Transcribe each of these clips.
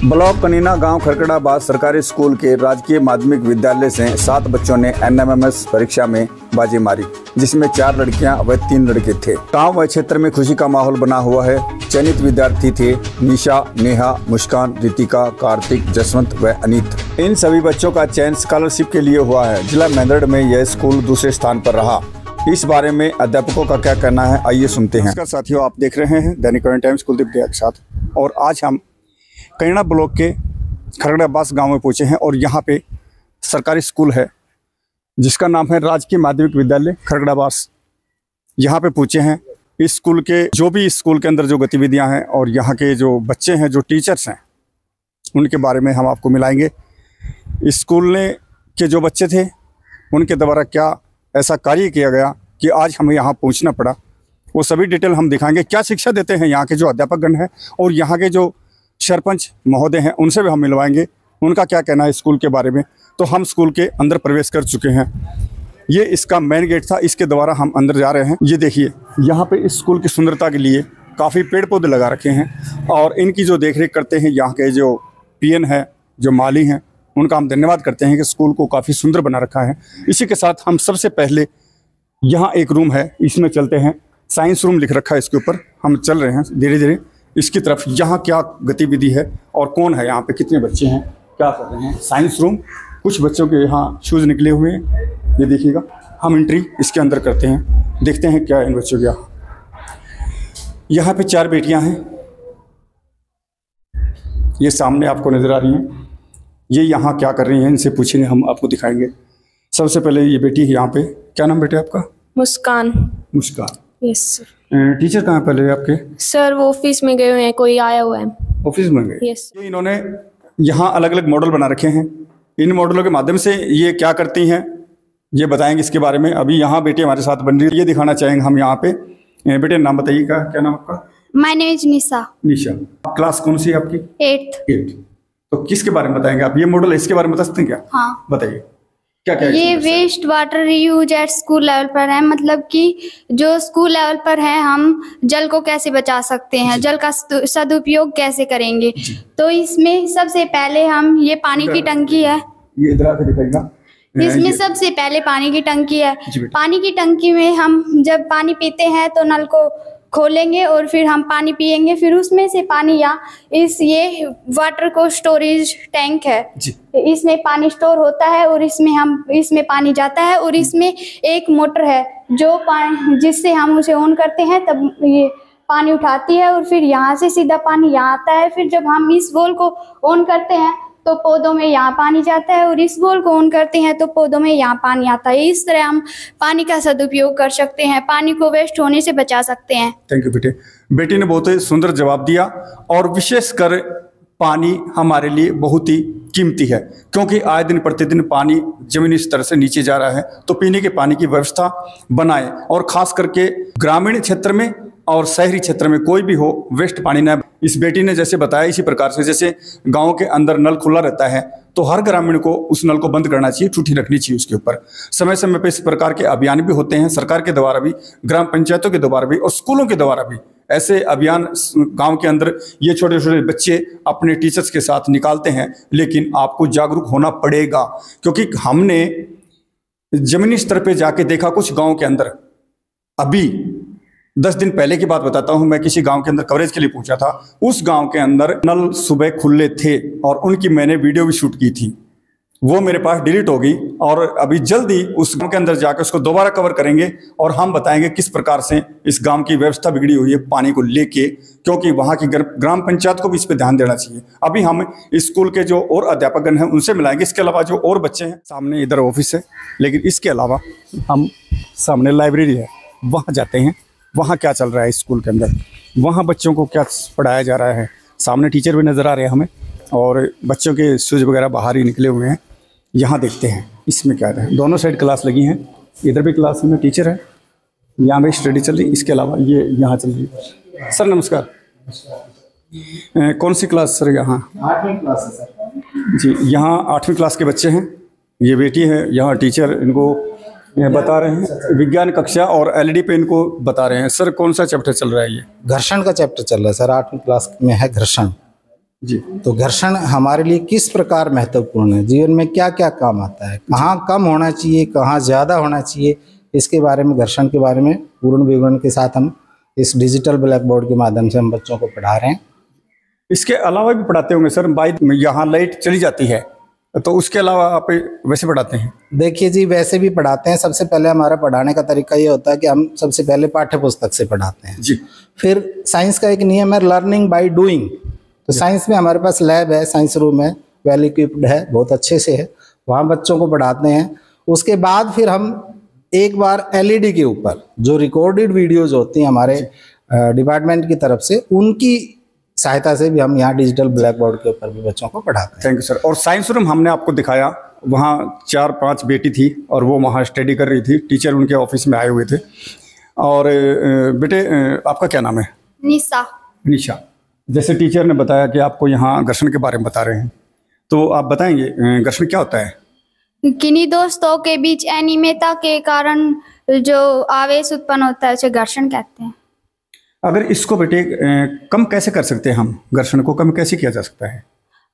Block Kanina गांव खरकड़ाबाद सरकारी school के राजकीय माध्यमिक विद्यालय से 7 बच्चों ने एनएमएमएस परीक्षा में बाजी मारी, जिसमें 4 लड़कियां व 3 लड़के थे। गांव व क्षेत्र में खुशी का माहौल बना हुआ है। चयनित विद्यार्थी थे निशा, नेहा, मुस्कान, रितिका, कार्तिक, जसवंत व अनीत। इन सभी बच्चों का चयन स्कॉलरशिप के लिए हुआ है। जिला मेंदड़ में यह स्कूल दूसरे स्थान पर रहा। इस बारे में अध्यापकों का क्या कहना है, आइए सुनते हैं। नमस्कार साथियों, आप देख रहे हैं दैनिक करंट टाइम्स कुलदीप के साथ। और आज हम कनीना ब्लॉक के खरकड़ाबाद गांव में पहुंचे हैं और यहाँ पे सरकारी स्कूल है जिसका नाम है राजकीय माध्यमिक विद्यालय खरकड़ाबाद। यहाँ पे पूछे हैं इस स्कूल के जो भी इस स्कूल के अंदर जो गतिविधियां हैं और यहाँ के जो बच्चे हैं, जो टीचर्स हैं, उनके बारे में हम आपको मिलाएंगे। इस स्कूल ने के जो बच्चे थे उनके द्वारा क्या ऐसा कार्य किया गया कि आज हमें यहाँ पहुँचना पड़ा, वो सभी डिटेल हम दिखाएंगे। क्या शिक्षा देते हैं यहाँ के जो अध्यापकगण हैं और यहाँ के जो सरपंच महोदय हैं, उनसे भी हम मिलवाएंगे, उनका क्या कहना है स्कूल के बारे में। तो हम स्कूल के अंदर प्रवेश कर चुके हैं। ये इसका मेन गेट था, इसके द्वारा हम अंदर जा रहे हैं। ये देखिए, यहाँ पे इस स्कूल की सुंदरता के लिए काफ़ी पेड़ पौधे लगा रखे हैं और इनकी जो देखरेख करते हैं यहाँ के जो पीएन है, जो माली हैं, उनका हम धन्यवाद करते हैं कि स्कूल को काफ़ी सुंदर बना रखा है। इसी के साथ हम सबसे पहले यहाँ एक रूम है, इसमें चलते हैं। साइंस रूम लिख रखा है इसके ऊपर। हम चल रहे हैं धीरे धीरे इसकी तरफ। यहाँ क्या गतिविधि है और कौन है यहाँ पे, कितने बच्चे हैं, क्या कर रहे हैं। साइंस रूम, कुछ बच्चों के यहाँ शूज़ निकले हुए हैं, ये देखिएगा। हम एंट्री इसके अंदर करते हैं, देखते हैं क्या इन बच्चों के यहाँ पे 4 बेटियाँ हैं, ये सामने आपको नज़र आ रही हैं। ये यहाँ क्या कर रही हैं, इनसे पूछेंगे, हम आपको दिखाएंगे। सबसे पहले ये बेटी है यहाँ पे, क्या नाम बेटे आपका? मुस्कान। मुस्कान, यस सर। टीचर कहाँ पहले आपके? सर वो ऑफिस में गए हुए हैं, कोई आया हुआ है। ऑफिस में गए? यस। ये इन्होंने यहाँ अलग अलग मॉडल बना रखे हैं। इन मॉडलों के माध्यम से ये क्या करती हैं ये बताएंगे इसके बारे में। अभी यहाँ बेटी हमारे साथ बन रही है, ये दिखाना चाहेंगे हम यहाँ पे। बेटे नाम बताइएगा, क्या नाम आपका? My name is Nisha. Nisha, class कौन सी है आपकी? 8th। तो किसके बारे में बताएंगे आप? ये मॉडल है, इसके बारे में बता सकते हैं क्या? हाँ बताइए क्या क्या। ये waste water reuse at school level पर है, मतलब कि जो स्कूल लेवल पर है हम जल को कैसे बचा सकते हैं, जल का सदुपयोग कैसे करेंगे। तो इसमें सबसे पहले हम, ये पानी की टंकी है, ये इधर आके दिखाइएगा। इसमें सबसे पहले पानी की टंकी है। पानी की टंकी में हम जब पानी पीते हैं तो नल को खोलेंगे और फिर हम पानी पिएंगे, फिर उसमें से पानी ये वाटर को स्टोरेज टैंक है, इसमें पानी स्टोर होता है और इसमें पानी जाता है। और इसमें एक मोटर है जो पानी, जिससे हम उसे ऑन करते हैं तब ये पानी उठाती है और फिर यहाँ से सीधा पानी यहाँ आता है। फिर जब हम इस वॉल को ऑन करते हैं तो पौधों में यहाँ पानी जाता है और इस वॉल को ऑन करते हैं तो पौधों में यहाँ पानी आता है। इस तरह हम पानी का सदुपयोग कर सकते हैं, पानी को वेस्ट होने से बचा सकते हैं। थैंक यू बेटे। बेटी ने बहुत ही सुंदर जवाब दिया। और विशेषकर पानी हमारे लिए बहुत ही कीमती है, क्योंकि आए दिन प्रतिदिन पानी जमीनी स्तर से नीचे जा रहा है। तो पीने के पानी की व्यवस्था बनाएं और खास करके ग्रामीण क्षेत्र में और शहरी क्षेत्र में कोई भी हो, वेस्ट पानी ना। इस बेटी ने जैसे बताया, इसी प्रकार से जैसे गांव के अंदर नल खुला रहता है तो हर ग्रामीण को उस नल को बंद करना चाहिए, टूटी रखनी चाहिए उसके ऊपर। समय समय पर इस प्रकार के अभियान भी होते हैं, सरकार के द्वारा भी, ग्राम पंचायतों के द्वारा भी और स्कूलों के द्वारा भी ऐसे अभियान गांव के अंदर ये छोटे छोटे बच्चे अपने टीचर्स के साथ निकालते हैं। लेकिन आपको जागरूक होना पड़ेगा, क्योंकि हमने जमीनी स्तर पे जाके देखा कुछ गांव के अंदर। अभी 10 दिन पहले की बात बताता हूं, मैं किसी गांव के अंदर कवरेज के लिए पहुंचा था। उस गांव के अंदर नल सुबह खुले थे और उनकी मैंने वीडियो भी शूट की थी। वो मेरे पास डिलीट हो गई और अभी जल्दी उस गांव के अंदर जाकर उसको दोबारा कवर करेंगे और हम बताएंगे किस प्रकार से इस गांव की व्यवस्था बिगड़ी हुई है पानी को लेके, क्योंकि वहां की ग्राम पंचायत को भी इस पर ध्यान देना चाहिए। अभी हम स्कूल के जो और अध्यापकगण हैं उनसे मिलाएंगे। इसके अलावा जो और बच्चे हैं, सामने इधर ऑफिस है, लेकिन इसके अलावा हम सामने लाइब्रेरी है, वहाँ जाते हैं। वहाँ क्या चल रहा है स्कूल के अंदर, वहाँ बच्चों को क्या पढ़ाया जा रहा है। सामने टीचर भी नज़र आ रहे हैं हमें और बच्चों के शूज़ वगैरह बाहर ही निकले हुए हैं। यहाँ देखते हैं इसमें क्या है। दोनों साइड क्लास लगी हैं, इधर भी क्लास में टीचर है, यहाँ भी स्टडी चल रही। इसके अलावा ये यहाँ चल रही है। सर नमस्कार, कौन सी क्लास सर? यहाँ 8वीं क्लास है सर जी। यहाँ 8वीं क्लास के बच्चे हैं। ये बेटी है, यहाँ टीचर इनको बता रहे हैं विज्ञान कक्षा और एलईडी पे इनको बता रहे हैं। सर कौन सा चैप्टर चल रहा है? ये घर्षण का चैप्टर चल रहा है सर, 8वीं क्लास में है घर्षण। जी। तो घर्षण हमारे लिए किस प्रकार महत्वपूर्ण है, जीवन में क्या क्या काम आता है, कहाँ कम होना चाहिए, कहाँ ज़्यादा होना चाहिए, इसके बारे में, घर्षण के बारे में पूर्ण विवरण के साथ हम इस डिजिटल ब्लैक बोर्ड के माध्यम से हम बच्चों को पढ़ा रहे हैं। इसके अलावा भी पढ़ाते होंगे सर? बाई यहाँ लाइट चली जाती है तो उसके अलावा आप वैसे पढ़ाते हैं? देखिए जी, वैसे भी पढ़ाते हैं। सबसे पहले हमारा पढ़ाने का तरीका ये होता है कि हम सबसे पहले पाठ्य पुस्तक से पढ़ाते हैं जी। फिर साइंस का एक नियम है लर्निंग बाय डूइंग। तो साइंस में हमारे पास लैब है, साइंस रूम है, वेल इक्विप्ड है, बहुत अच्छे से है, वहाँ बच्चों को पढ़ाते हैं। उसके बाद फिर हम एक बार एलईडी के ऊपर जो रिकॉर्डेड वीडियोज होती हैं हमारे डिपार्टमेंट की तरफ से, उनकी सहायता से भी हम यहाँ डिजिटल ब्लैक बोर्ड के ऊपर भी बच्चों को पढ़ाते हैं। Thank you sir. और साइंस रूम हमने आपको दिखाया, वहाँ 4-5 बेटी थी और वो वहाँ स्टडी कर रही थी, टीचर उनके ऑफिस में आए हुए थे। और बेटे आपका क्या नाम है? निशा। निशा। जैसे टीचर ने बताया कि आपको यहाँ घर्षण के बारे में बता रहे हैं, तो आप बताएंगे घर्षण क्या होता है? किन्हीं दोस्तों के बीच अनियमितता के कारण जो आवेश उत्पन्न होता है उसे घर्षण कहते हैं। अगर इसको बेटे कम कैसे कर सकते हैं हम? घर्षण को कम कैसे किया जा सकता है?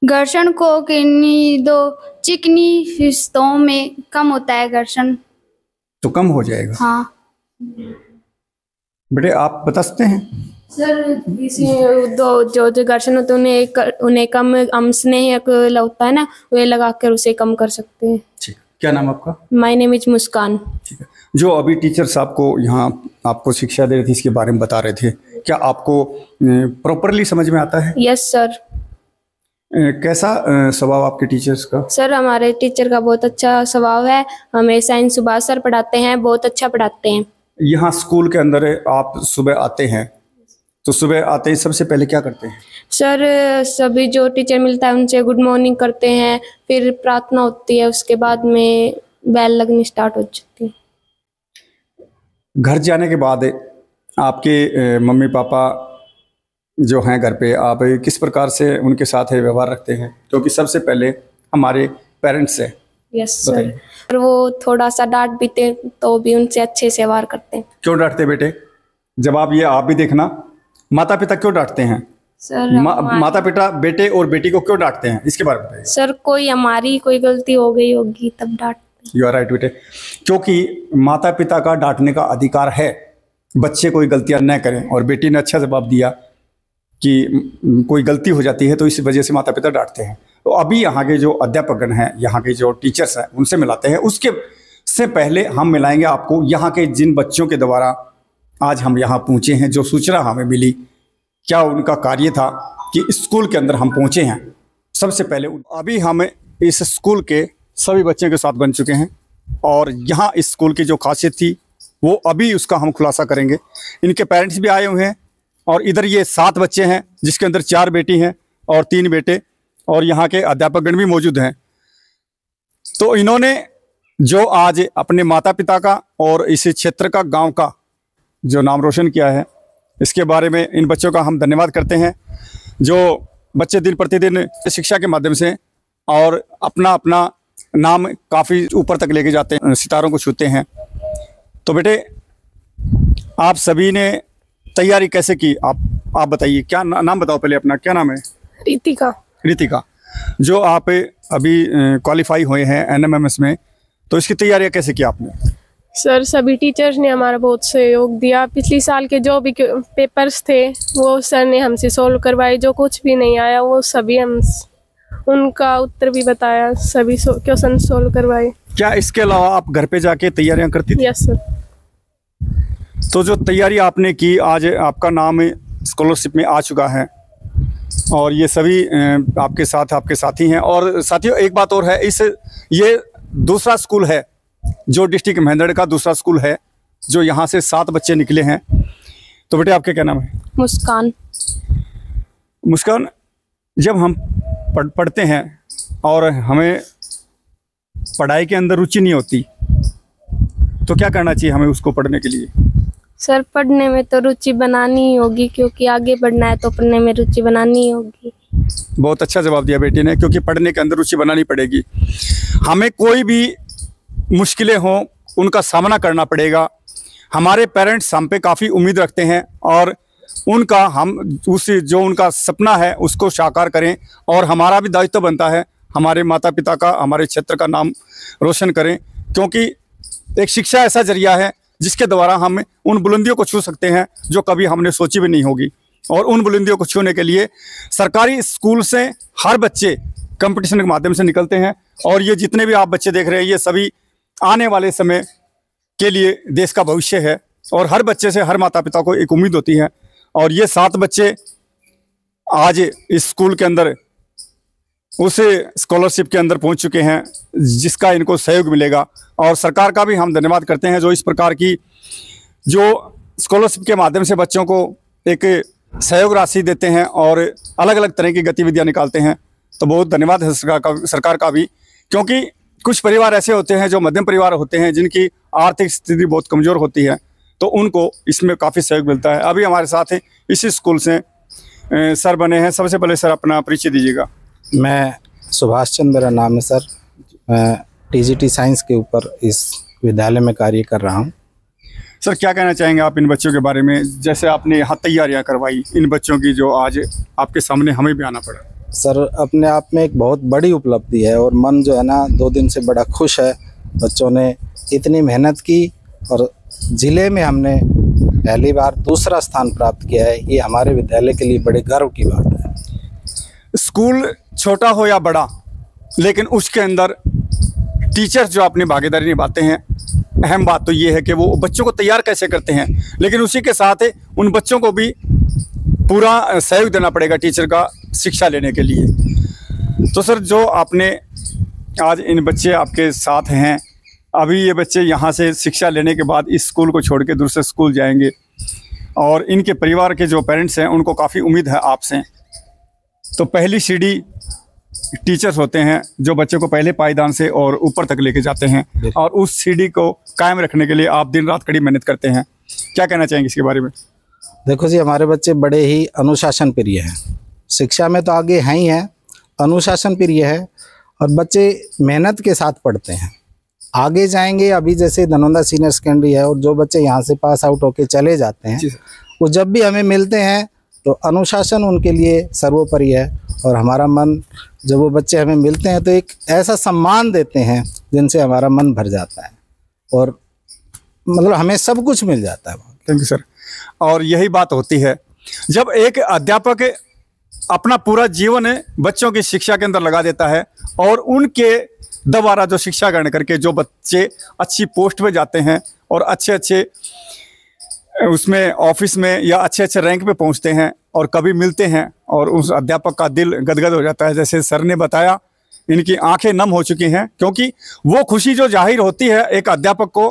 घर्षण को किन्हीं दो चिकनी हिस्सों में कम होता है घर्षण। तो कम हो जाएगा? हाँ बेटे आप बता सकते हैं? सर जो घर्षण होते हैं उन्हें कम स्नेहक होता है ना, वे लगाकर उसे कम कर सकते हैं। ठीक। क्या नाम आपका? माय नेम इज मुस्कान। ठीक है। जो अभी टीचर साहब को यहाँ आपको शिक्षा दे रहे थे, इसके बारे में बता रहे थे, क्या आपको प्रॉपरली समझ में आता है? Yes sir. कैसा स्वभाव आपके टीचर्स का? सर हमारे टीचर का बहुत अच्छा स्वभाव है। हमें साइंस सुभाष सर पढ़ाते हैं, बहुत अच्छा पढ़ाते हैं। यहाँ स्कूल के अंदर आप सुबह आते हैं, तो सुबह आते ही सबसे पहले क्या करते हैं? सर सभी जो टीचर मिलता है उनसे गुड मॉर्निंग करते हैं, फिर प्रार्थना होती है, उसके बाद में बेल लगनी स्टार्ट हो जाती है। घर जाने के बाद आपके मम्मी पापा जो हैं घर पे, आप किस प्रकार से उनके साथ व्यवहार रखते हैं? क्योंकि सबसे पहले हमारे पेरेंट्स हैं। Yes sir. और वो थोड़ा सा डांट भी दें तो भी उनसे अच्छे से व्यवहार करते हैं। क्यों डांटते बेटे? जब आप भी देखना, माता पिता क्यों डांटते हैं? सर माता पिता बेटे और बेटी को क्यों डांटते हैं, इसके बारे में बताइए। सर हमारी कोई गलती हो गई होगी तब डांटते। यू आर राइट बेटे, क्योंकि माता पिता का डांटने का अधिकार है, बच्चे कोई गलतियां न करें। और बेटी ने अच्छा जवाब दिया कि कोई गलती हो जाती है तो इस वजह से माता पिता डांटते हैं। तो अभी यहाँ के जो अध्यापकगण हैं, यहाँ के जो टीचर्स हैं, उनसे मिलाते हैं। उसके से पहले हम मिलाएंगे आपको यहाँ के जिन बच्चों के द्वारा आज हम यहाँ पहुँचे हैं, जो सूचना हमें मिली, क्या उनका कार्य था कि स्कूल के अंदर हम पहुँचे हैं। सबसे पहले अभी हम इस स्कूल के सभी बच्चों के साथ बन चुके हैं और यहाँ इस स्कूल की जो खासियत थी वो अभी उसका हम खुलासा करेंगे। इनके पेरेंट्स भी आए हुए हैं और इधर ये 7 बच्चे हैं, जिसके अंदर 4 बेटी हैं और 3 बेटे, और यहाँ के अध्यापकगण भी मौजूद हैं। तो इन्होंने जो आज अपने माता पिता का और इस क्षेत्र का, गांव का जो नाम रोशन किया है, इसके बारे में इन बच्चों का हम धन्यवाद करते हैं। जो बच्चे दिन प्रतिदिन शिक्षा के माध्यम से और अपना अपना नाम काफ़ी ऊपर तक लेके जाते हैं, सितारों को छूते हैं। तो बेटे आप सभी ने तैयारी कैसे की? आप बताइए, क्या नाम बताओ पहले अपना, क्या नाम है? रितिका। रितिका, जो आप अभी क्वालिफाई हुए हैं एनएमएमएस में, तो इसकी तैयारियां कैसे की आपने? सर सभी टीचर्स ने हमारा बहुत सहयोग दिया। पिछली साल के जो भी पेपर्स थे वो सर ने हमसे सोल्व करवाए, जो कुछ भी नहीं आया वो सभी हम उनका उत्तर भी बताया, सभी क्वेश्चन सोल्व करवाए। क्या इसके अलावा आप घर पे जाके तैयारियां करती थी? Yes sir. तो जो तैयारी आपने की, आज आपका नाम स्कॉलरशिप में आ चुका है और ये सभी आपके साथ आपके साथी हैं। और साथियों एक बात और है, ये दूसरा स्कूल है जो डिस्ट्रिक्ट महेंद्रगढ़ का दूसरा स्कूल है, जो यहाँ से 7 बच्चे निकले हैं। तो बेटे आपके क्या नाम है? मुस्कान। मुस्कान, जब हम पढ़ते हैं और हमें पढ़ाई के अंदर रुचि नहीं होती तो क्या करना चाहिए हमें उसको पढ़ने के लिए? सर पढ़ने में तो रुचि बनानी ही होगी, क्योंकि आगे बढ़ना है तो पढ़ने में रुचि बनानी ही होगी। बहुत अच्छा जवाब दिया बेटी ने, क्योंकि पढ़ने के अंदर रुचि बनानी पड़ेगी। हमें कोई भी मुश्किलें हों उनका सामना करना पड़ेगा। हमारे पेरेंट्स हम पे काफ़ी उम्मीद रखते हैं और उनका हम जो उनका सपना है उसको साकार करें, और हमारा भी दायित्व बनता है हमारे माता पिता का, हमारे क्षेत्र का नाम रोशन करें, क्योंकि एक शिक्षा ऐसा जरिया है जिसके द्वारा हम उन बुलंदियों को छू सकते हैं जो कभी हमने सोची भी नहीं होगी। और उन बुलंदियों को छूने के लिए सरकारी स्कूल से हर बच्चे कंपटीशन के माध्यम से निकलते हैं, और ये जितने भी आप बच्चे देख रहे हैं ये सभी आने वाले समय के लिए देश का भविष्य है, और हर बच्चे से हर माता पिता को एक उम्मीद होती है। और ये 7 बच्चे आज इस स्कूल के अंदर उस स्कॉलरशिप के अंदर पहुंच चुके हैं जिसका इनको सहयोग मिलेगा, और सरकार का भी हम धन्यवाद करते हैं जो इस प्रकार की जो स्कॉलरशिप के माध्यम से बच्चों को एक सहयोग राशि देते हैं और अलग अलग तरह की गतिविधियां निकालते हैं। तो बहुत धन्यवाद है सरकार का भी, क्योंकि कुछ परिवार ऐसे होते हैं जो मध्यम परिवार होते हैं जिनकी आर्थिक स्थिति बहुत कमज़ोर होती है, तो उनको इसमें काफ़ी सहयोग मिलता है। अभी हमारे साथ इसी स्कूल से सर बने हैं। सबसे पहले सर अपना परिचय दीजिएगा। मैं सुभाष चंद्र मेरा नाम है सर। मैं टीजीटी साइंस के ऊपर इस विद्यालय में कार्य कर रहा हूँ। सर क्या कहना चाहेंगे आप इन बच्चों के बारे में, जैसे आपने यहाँ तैयारियाँ करवाई इन बच्चों की जो आज आपके सामने हमें भी आना पड़ा? सर अपने आप में एक बहुत बड़ी उपलब्धि है, और मन जो है ना 2 दिन से बड़ा खुश है। बच्चों ने इतनी मेहनत की और ज़िले में हमने पहली बार दूसरा स्थान प्राप्त किया है। ये हमारे विद्यालय के लिए बड़े गर्व की बात है। स्कूल छोटा हो या बड़ा, लेकिन उसके अंदर टीचर्स जो अपनी भागीदारी निभाते हैं, अहम बात तो ये है कि वो बच्चों को तैयार कैसे करते हैं, लेकिन उसी के साथ उन बच्चों को भी पूरा सहयोग देना पड़ेगा टीचर का शिक्षा लेने के लिए। तो सर जो आपने आज इन बच्चे आपके साथ हैं, अभी ये बच्चे यहाँ से शिक्षा लेने के बाद इस स्कूल को छोड़ के दूसरे स्कूल जाएंगे, और इनके परिवार के जो पेरेंट्स हैं उनको काफ़ी उम्मीद है आपसे। तो पहली सीढ़ी टीचर्स होते हैं जो बच्चे को पहले पायदान से और ऊपर तक लेके जाते हैं, और उस सीढ़ी को कायम रखने के लिए आप दिन रात कड़ी मेहनत करते हैं। क्या कहना चाहेंगे इसके बारे में? देखो जी, हमारे बच्चे बड़े ही अनुशासन प्रिय हैं। शिक्षा में तो आगे हैं ही हैं, अनुशासन प्रिय है, और बच्चे मेहनत के साथ पढ़ते हैं, आगे जाएंगे। अभी जैसे धनौंदा सीनियर सेकेंडरी है, और जो बच्चे यहाँ से पास आउट होके चले जाते हैं वो जब भी हमें मिलते हैं तो अनुशासन उनके लिए सर्वोपरि है। और हमारा मन, जब वो बच्चे हमें मिलते हैं तो एक ऐसा सम्मान देते हैं जिनसे हमारा मन भर जाता है, और मतलब हमें सब कुछ मिल जाता है। Thank you sir. और यही बात होती है जब एक अध्यापक अपना पूरा जीवन बच्चों की शिक्षा के अंदर लगा देता है, और उनके द्वारा जो शिक्षा ग्रहण करके जो बच्चे अच्छी पोस्ट पे जाते हैं और अच्छे अच्छे उसमें ऑफिस में या अच्छे अच्छे रैंक पे पहुंचते हैं और कभी मिलते हैं, और उस अध्यापक का दिल गदगद हो जाता है। जैसे सर ने बताया, इनकी आंखें नम हो चुकी हैं, क्योंकि वो खुशी जो जाहिर होती है एक अध्यापक को,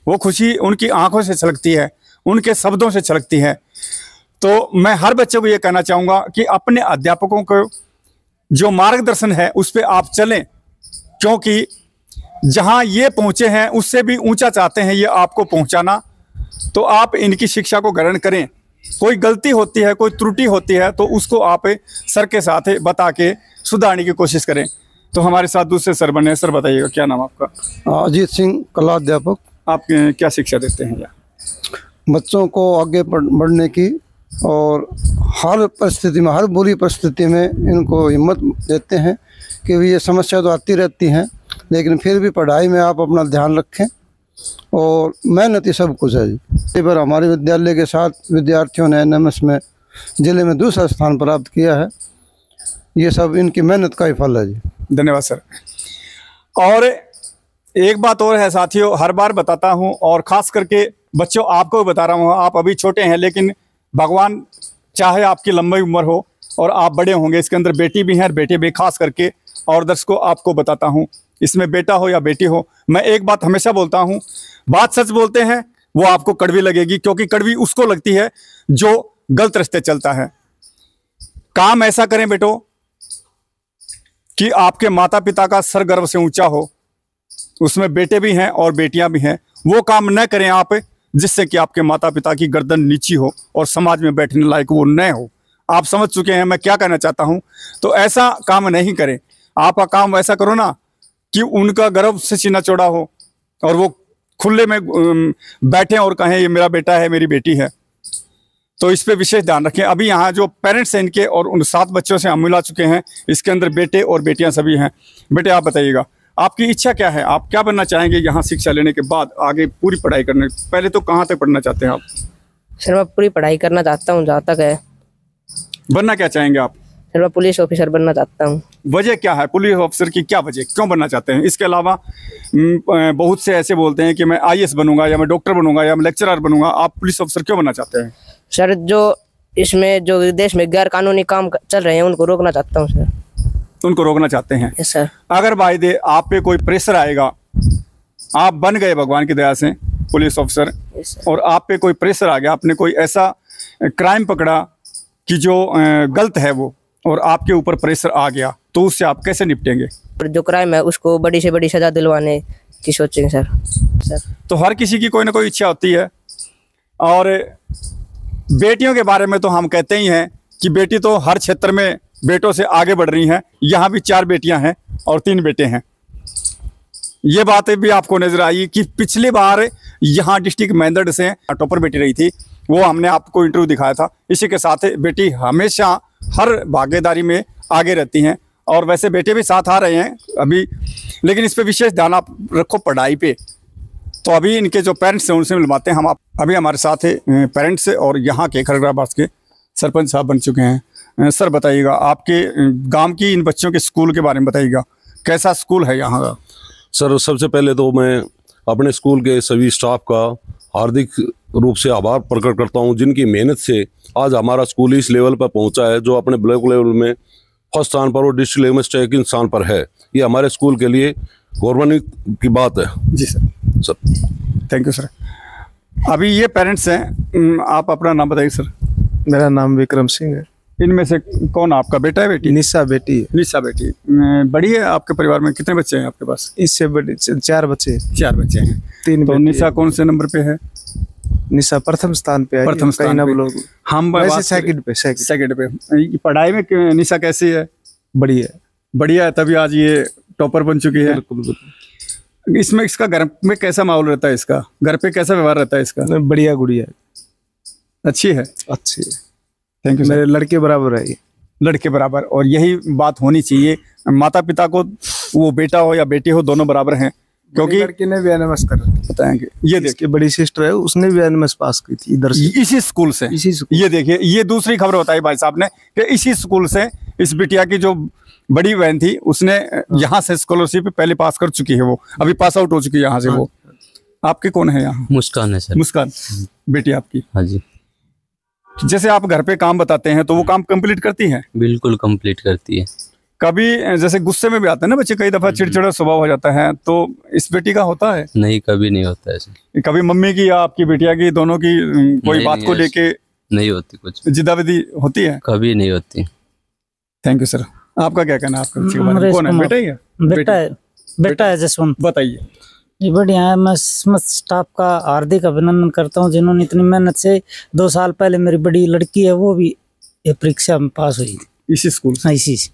वो खुशी उनकी आंखों से छलकती है, उनके शब्दों से छलकती है। तो मैं हर बच्चे को ये कहना चाहूँगा कि अपने अध्यापकों को जो मार्गदर्शन है उस पर आप चलें, क्योंकि जहाँ ये पहुँचे हैं उससे भी ऊंचा चाहते हैं ये आपको पहुँचाना। तो आप इनकी शिक्षा को ग्रहण करें। कोई गलती होती है, कोई त्रुटि होती है, तो उसको आप सर के साथ बता के सुधारने की कोशिश करें। तो हमारे साथ दूसरे सर बने। सर बताइएगा, क्या नाम आपका? अजीत सिंह, कला अध्यापक। आप क्या शिक्षा देते हैं? बच्चों को आगे बढ़ने की, और हर परिस्थिति में, हर बुरी परिस्थिति में इनको हिम्मत देते हैं कि ये समस्या तो आती रहती हैं, लेकिन फिर भी पढ़ाई में आप अपना ध्यान रखें, और मेहनत ही सब कुछ है जी। इस बार हमारे विद्यालय के साथ विद्यार्थियों ने एनएमएस में जिले में दूसरा स्थान प्राप्त किया है। ये सब इनकी मेहनत का ही फल है जी। धन्यवाद सर। और एक बात और है साथियों, हर बार बताता हूँ, और ख़ास करके बच्चों आपको बता रहा हूँ, आप अभी छोटे हैं लेकिन भगवान चाहे आपकी लंबी उम्र हो और आप बड़े होंगे। इसके अंदर बेटी भी हैं और बेटे भी, खास करके। और दर्शकों आपको बताता हूँ, इसमें बेटा हो या बेटी हो, मैं एक बात हमेशा बोलता हूँ, बात सच बोलते हैं वो आपको कड़वी लगेगी, क्योंकि कड़वी उसको लगती है जो गलत रास्ते चलता है। काम ऐसा करें बेटो कि आपके माता पिता का सर गर्व से ऊंचा हो, उसमें बेटे भी हैं और बेटियां भी हैं। वो काम न करें आप जिससे कि आपके माता पिता की गर्दन नीची हो और समाज में बैठने लायक वो न हो। आप समझ चुके हैं मैं क्या कहना चाहता हूं। तो ऐसा काम नहीं करें। आपका काम वैसा करो ना कि उनका गर्व से सीना चौड़ा हो और वो खुले में बैठे और कहें ये मेरा बेटा है, मेरी बेटी है। तो इस पे विशेष ध्यान रखें। अभी यहाँ जो पेरेंट्स हैं इनके और उन 7 बच्चों से हम मिला चुके हैं, इसके अंदर बेटे और बेटियां सभी हैं। बेटे आप बताइएगा, आपकी इच्छा क्या है, आप क्या बनना चाहेंगे यहाँ शिक्षा लेने के बाद, आगे पूरी पढ़ाई करने, पहले तो कहाँ तक पढ़ना चाहते हैं आप? सर मैं पूरी पढ़ाई करना चाहता हूँ, जहाँ तक है। बनना क्या चाहेंगे आप? सर मैं पुलिस ऑफिसर बनना चाहता हूँ। वजह क्या है, पुलिस ऑफिसर की क्या वजह, क्यों बनना चाहते हैं? इसके अलावा बहुत से ऐसे बोलते हैं कि मैं IAS बनूंगा या मैं डॉक्टर बनूंगा या मैं लेक्चरर बनूंगा, आप पुलिस ऑफिसर क्यों बनना चाहते हैं? सर जो इसमें जो देश में गैर कानूनी काम चल रहे हैं उनको रोकना चाहता हूँ सर। उनको रोकना चाहते हैं? Yes sir. अगर बाय दे आप पे कोई प्रेशर आएगा, आप बन गए भगवान की दया से पुलिस ऑफिसर, और आप पे कोई प्रेशर आ गया, आपने कोई ऐसा क्राइम पकड़ा कि जो गलत है वो, और आपके ऊपर प्रेशर आ गया, तो उससे आप कैसे निपटेंगे? जो क्राइम है उसको बड़ी से बड़ी सजा दिलवाने की सोचेंगे सर। तो हर किसी की कोई ना कोई इच्छा होती है, और बेटियों के बारे में तो हम कहते ही हैं कि बेटी तो हर क्षेत्र में बेटों से आगे बढ़ रही हैं। यहाँ भी 4 बेटियां हैं और 3 बेटे हैं। ये बात भी आपको नजर आई कि पिछली बार यहाँ डिस्ट्रिक्ट मेंदड़ से टॉपर बेटी रही थी, वो हमने आपको इंटरव्यू दिखाया था। इसी के साथ बेटी हमेशा हर भागीदारी में आगे रहती हैं, और वैसे बेटे भी साथ आ रहे हैं अभी, लेकिन इस पे विशेष ध्यान आप रखो पढ़ाई पे। तो अभी इनके जो पेरेंट्स हैं उनसे मिलवाते हैं हम। अभी हमारे साथ है पेरेंट्स और यहाँ के खरगराबाद के सरपंच साहब बन चुके हैं। सर बताइएगा, आपके गांव की इन बच्चों के स्कूल के बारे में बताइएगा, कैसा स्कूल है यहाँ का? सर सबसे पहले तो मैं अपने स्कूल के सभी स्टाफ का हार्दिक रूप से आभार प्रकट करता हूँ, जिनकी मेहनत से आज हमारा स्कूल इस लेवल पर पहुँचा है, जो अपने ब्लॉक लेवल में फर्स्ट स्थान पर और डिस्ट्रिक्ट लेवल में सेकंड स्थान पर है। ये हमारे स्कूल के लिए गौरवान्वित की बात है। जी सर। Thank you sir. अभी ये पेरेंट्स हैं, आप अपना नाम बताइए सर। मेरा नाम विक्रम सिंह है। इनमें से कौन आपका बेटा है, बेटी? निशा बेटी है। निशा बेटी बड़ी है आपके परिवार में? कितने बच्चे हैं आपके पास? इससे बड़ी 4 बच्चे। 4 बच्चे हैं। 3 तो निशा कौन से नंबर पे है? निशा प्रथम स्थान पे है। प्रथम स्थान पे। लोग हम सेकंड पे। पढ़ाई में निशा कैसी है? बढ़िया है। बढ़िया है, तभी आज ये टॉपर बन चुकी है। इसमें इसका घर में कैसा माहौल रहता है, इसका घर पे कैसा व्यवहार रहता है इसका? बढ़िया गुड़िया है। अच्छी है? अच्छी है। Thank you. मेरे लड़के बराबर है ये। लड़के बराबर, और यही बात होनी चाहिए। माता पिता को, वो बेटा हो या बेटी हो, दोनों बराबर हैं। क्योंकि लड़के ने भी एनएमएस कर बताएंगे, ये देखिए बड़ी सिस्टर है, उसने भी एनएमएस पास की थी इधर से, इसी स्कूल से। ये देखिए, ये दूसरी खबर बताई भाई साहब ने कि इसी स्कूल से इस बिटिया की जो बड़ी बहन थी, उसने यहाँ से स्कॉलरशिप पहले पास कर चुकी है, वो अभी पास आउट हो चुकी है यहाँ से। वो आपके कौन है यहाँ? मुस्कान है सर। मुस्कान बेटी आपकी? हाँ जी। जैसे आप घर पे काम बताते हैं तो वो काम कंप्लीट करती हैं? बिल्कुल कंप्लीट करती है। कभी जैसे गुस्से में भी आते हैं ना बच्चे, कई दफा चिड़चिड़ा स्वभाव हो जाता है, तो इस बेटी का होता है? नहीं, कभी नहीं होता है। कभी मम्मी की या आपकी बिटिया की, दोनों की कोई बात को लेके नहीं होती, कुछ जिद्दाविदी होती है? कभी नहीं होती। Thank you sir. आपका क्या कहना है आपके बच्चे के बारे में? कौन है? बेटा ही है? बेटा है जसवंत। बताइए। ये बढ़िया है। मैं समस्त स्टाफ का हार्दिक अभिनंदन करता हूँ, जिन्होंने इतनी मेहनत से 2 साल पहले मेरी बड़ी लड़की है, वो भी ये परीक्षा में पास हुई इसी स्कूल से। हाँ, इसी से।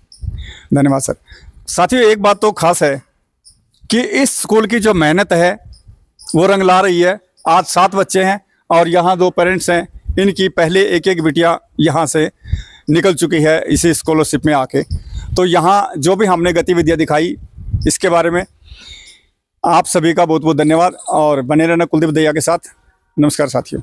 धन्यवाद सर। साथियों, एक बात तो खास है कि इस स्कूल की जो मेहनत है वो रंग ला रही है। आज 7 बच्चे हैं और यहाँ 2 पेरेंट्स हैं, इनकी पहले एक बिटिया यहाँ से निकल चुकी है इसी स्कॉलरशिप में आके। तो यहाँ जो भी हमने गतिविधियाँ दिखाई, इसके बारे में आप सभी का बहुत बहुत धन्यवाद, और बने रहना कुलदीप दैया के साथ। नमस्कार साथियों।